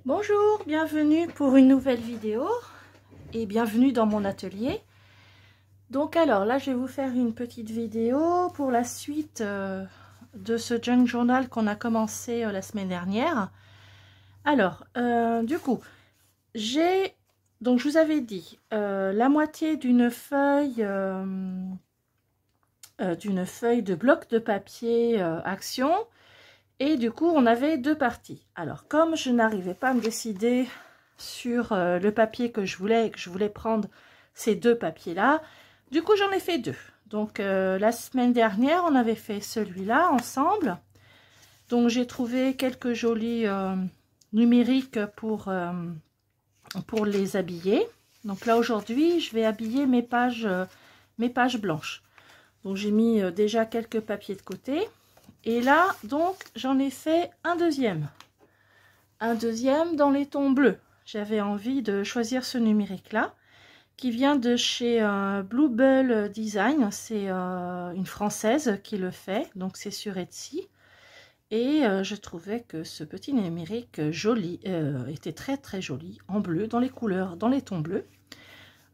Bonjour, bienvenue pour une nouvelle vidéo et bienvenue dans mon atelier. Donc alors là, je vais vous faire une petite vidéo pour la suite de ce junk journal qu'on a commencé la semaine dernière. Alors, du coup, j'ai, donc je vous avais dit, la moitié d'une feuille de bloc de papier Action. Et du coup, on avait deux parties. Alors, comme je n'arrivais pas à me décider sur le papier que je voulais, et que je voulais prendre ces deux papiers-là, du coup, j'en ai fait deux. Donc, la semaine dernière, on avait fait celui-là ensemble. Donc, j'ai trouvé quelques jolis numériques pour les habiller. Donc là, aujourd'hui, je vais habiller mes pages blanches. Donc, j'ai mis déjà quelques papiers de côté. Et là, donc, j'en ai fait un deuxième dans les tons bleus. J'avais envie de choisir ce numérique-là, qui vient de chez Bluebell Design. C'est une Française qui le fait, donc c'est sur Etsy. Et je trouvais que ce petit numérique joli était très très joli, en bleu, dans les couleurs, dans les tons bleus.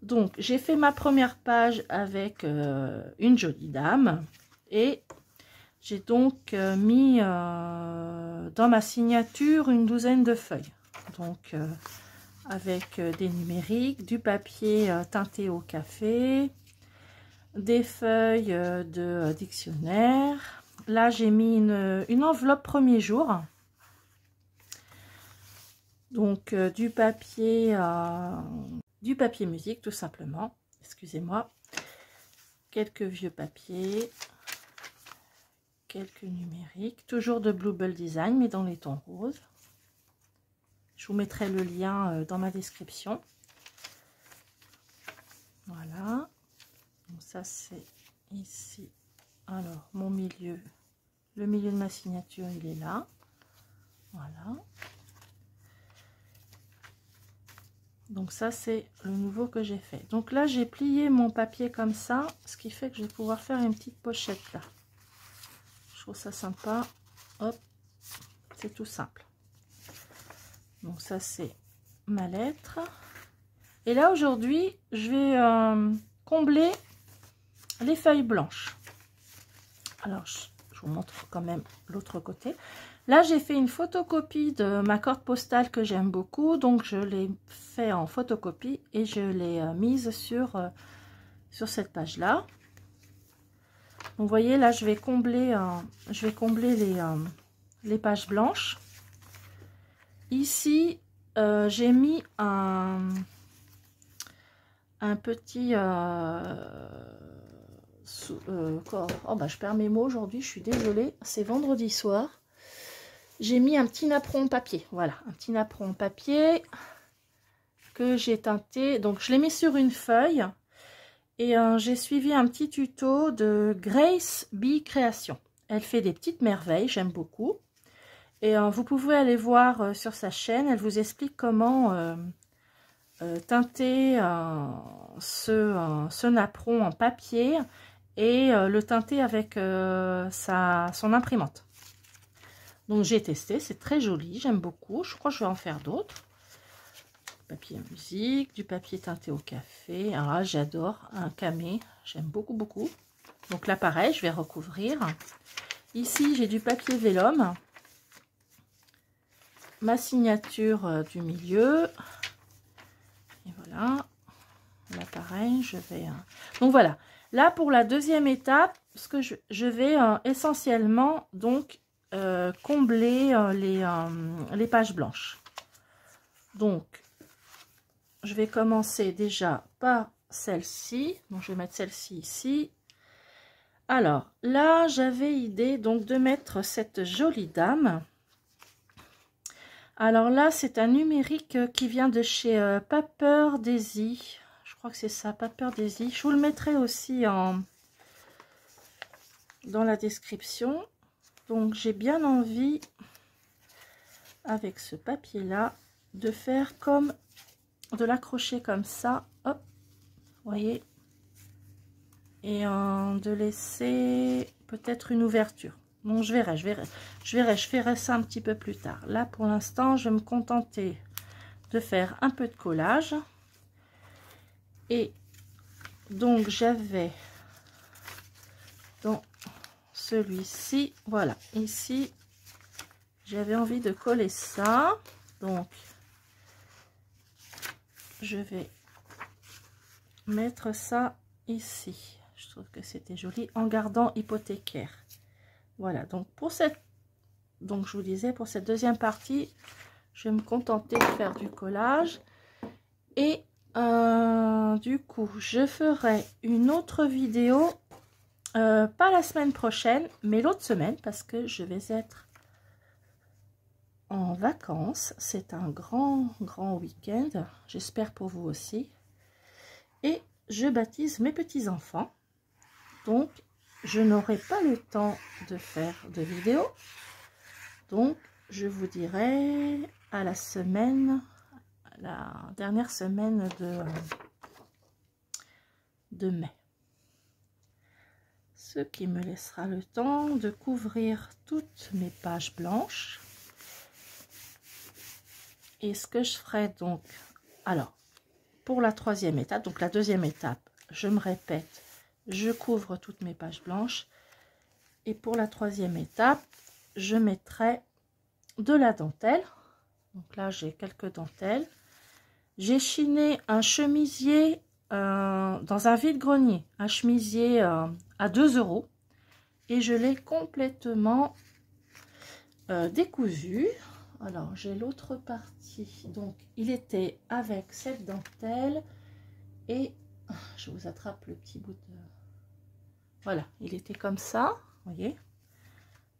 Donc, j'ai fait ma première page avec une jolie dame. Et j'ai donc mis dans ma signature une douzaine de feuilles. Donc, avec des numériques, du papier teinté au café, des feuilles de dictionnaire. Là, j'ai mis une enveloppe premier jour. Donc, du papier musique, tout simplement. Excusez-moi. Quelques vieux papiers. Quelques numériques, toujours de Bluebell Design, mais dans les tons roses. Je vous mettrai le lien dans ma description. Voilà. Donc ça, c'est ici. Alors, mon milieu, le milieu de ma signature, il est là. Voilà. Donc ça, c'est le nouveau que j'ai fait. Donc là, j'ai plié mon papier comme ça, ce qui fait que je vais pouvoir faire une petite pochette là. Je trouve ça sympa. Hop, c'est tout simple. Donc ça, c'est ma lettre. Et là, aujourd'hui, je vais combler les feuilles blanches. Alors, je vous montre quand même l'autre côté. Là, j'ai fait une photocopie de ma carte postale que j'aime beaucoup. Donc, je l'ai fait en photocopie et je l'ai mise sur cette page-là. Vous voyez, là, je vais combler les pages blanches. Ici, j'ai mis un petit... oh bah, je perds mes mots aujourd'hui, je suis désolée. C'est vendredi soir. J'ai mis un petit napperon papier. Voilà, un petit napperon papier que j'ai teinté. Donc, je l'ai mis sur une feuille. Et j'ai suivi un petit tuto de Grace Bee Création. Elle fait des petites merveilles, j'aime beaucoup. Et vous pouvez aller voir sur sa chaîne, elle vous explique comment teinter ce napperon en papier et le teinter avec son imprimante. Donc j'ai testé, c'est très joli, j'aime beaucoup. Je crois que je vais en faire d'autres. Papier musique, du papier teinté au café. Alors là, j'adore un camé, j'aime beaucoup, beaucoup. Donc là, pareil, je vais recouvrir. Ici, j'ai du papier vélum. Ma signature du milieu. Et voilà. Là, pareil, je vais... Donc voilà. Là, pour la deuxième étape, ce que je vais essentiellement, donc, combler les pages blanches. Donc, je vais commencer déjà par celle-ci. Donc, je vais mettre celle-ci ici. Alors, là, j'avais idée donc de mettre cette jolie dame. Alors là, c'est un numérique qui vient de chez Paper Daisy. Je crois que c'est ça, Paper Daisy. Je vous le mettrai aussi dans la description. Donc, j'ai bien envie, avec ce papier-là, de faire comme... de l'accrocher comme ça, hop, vous voyez, et de laisser peut-être une ouverture. Bon, je ferai ça un petit peu plus tard. Là, pour l'instant, je vais me contenter de faire un peu de collage. Et donc, j'avais dans celui-ci, voilà, ici, j'avais envie de coller ça. Donc, je vais mettre ça ici. Je trouve que c'était joli en gardant hypothécaire. Voilà, donc donc je vous disais, pour cette deuxième partie, je vais me contenter de faire du collage. Et du coup, je ferai une autre vidéo, pas la semaine prochaine, mais l'autre semaine, parce que je vais être en vacances. C'est un grand week-end, j'espère pour vous aussi. Et je baptise mes petits-enfants. Donc, je n'aurai pas le temps de faire de vidéo. Donc, je vous dirai à la semaine, la dernière semaine de mai. Ce qui me laissera le temps de couvrir toutes mes pages blanches. Et ce que je ferai donc, alors, pour la troisième étape, donc la deuxième étape, je me répète, je couvre toutes mes pages blanches. Et pour la troisième étape, je mettrai de la dentelle. Donc là, j'ai quelques dentelles. J'ai chiné un chemisier dans un vide-grenier, un chemisier à 2 €. Et je l'ai complètement décousu. Alors, j'ai l'autre partie. Donc, il était avec cette dentelle. Et je vous attrape le petit bout de... Voilà, il était comme ça, vous voyez.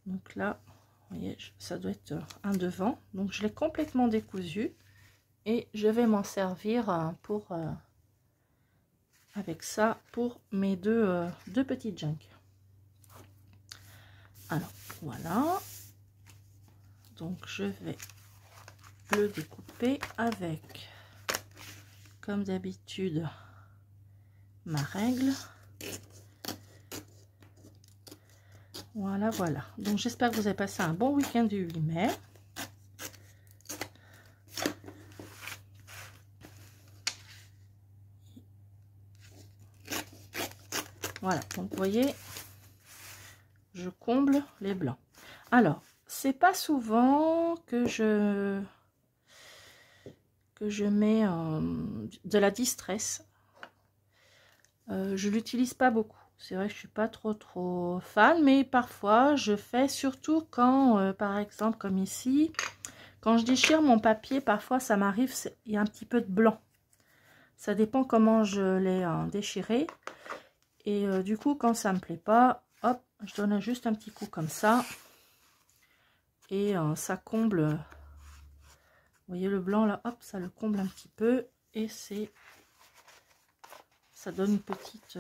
Donc là, vous voyez, ça doit être un devant. Donc, je l'ai complètement décousu. Et je vais m'en servir pour avec ça pour mes deux petites junks. Alors, voilà. Donc, je vais le découper avec, comme d'habitude, ma règle. Voilà, voilà. Donc, j'espère que vous avez passé un bon week-end du 8 mai. Voilà, donc vous voyez, je comble les blancs. Alors, c'est pas souvent que je mets de la distress. Je l'utilise pas beaucoup. C'est vrai que je suis pas trop fan, mais parfois je fais, surtout quand, par exemple, comme ici, quand je déchire mon papier, parfois ça m'arrive, il y a un petit peu de blanc. Ça dépend comment je l'ai déchiré. Et du coup, quand ça me plaît pas, hop, je donne juste un petit coup comme ça. Et ça comble, vous voyez le blanc là, hop, ça le comble un petit peu. Et ça donne une petite,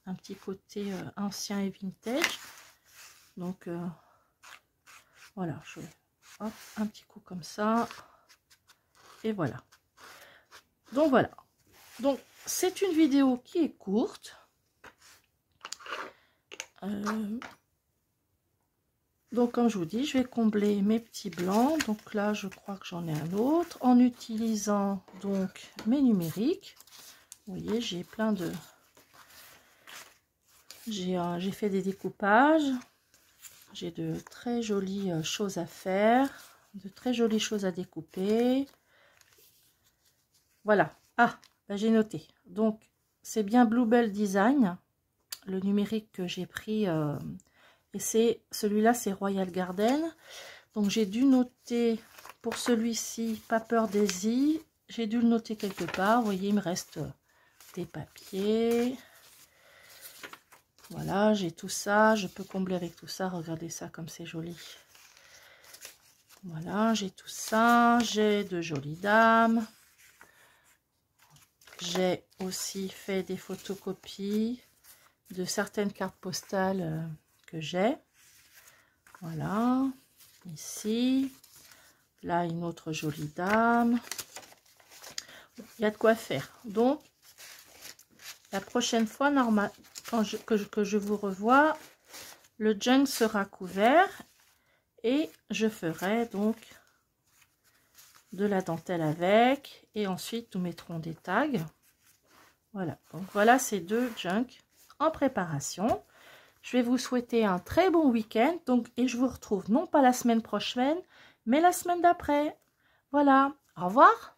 un petit côté ancien et vintage. Donc, voilà, hop, un petit coup comme ça. Et voilà. Donc, voilà. Donc, c'est une vidéo qui est courte. Donc, comme je vous dis, je vais combler mes petits blancs. Donc là, je crois que j'en ai un autre. En utilisant donc mes numériques. Vous voyez, j'ai plein de... J'ai fait des découpages. J'ai de très jolies choses à faire. De très jolies choses à découper. Voilà. Ah, ben, j'ai noté. Donc, c'est bien Bluebell Design. Le numérique que j'ai pris... et c'est celui-là, c'est Royal Garden. Donc j'ai dû noter pour celui-ci, pas peur Daisy. J'ai dû le noter quelque part. Vous voyez, il me reste des papiers. Voilà, j'ai tout ça. Je peux combler avec tout ça. Regardez ça comme c'est joli. Voilà, j'ai tout ça. J'ai de jolies dames. J'ai aussi fait des photocopies de certaines cartes postales que j'ai. Voilà, ici, là une autre jolie dame. Il y a de quoi faire. Donc, la prochaine fois, normal, que je vous revois, Le junk sera couvert et je ferai donc de la dentelle avec, et ensuite nous mettrons des tags. Voilà, donc voilà ces 2 junks en préparation. Je vais vous souhaiter un très bon week-end, donc, et je vous retrouve non pas la semaine prochaine, mais la semaine d'après. Voilà, au revoir.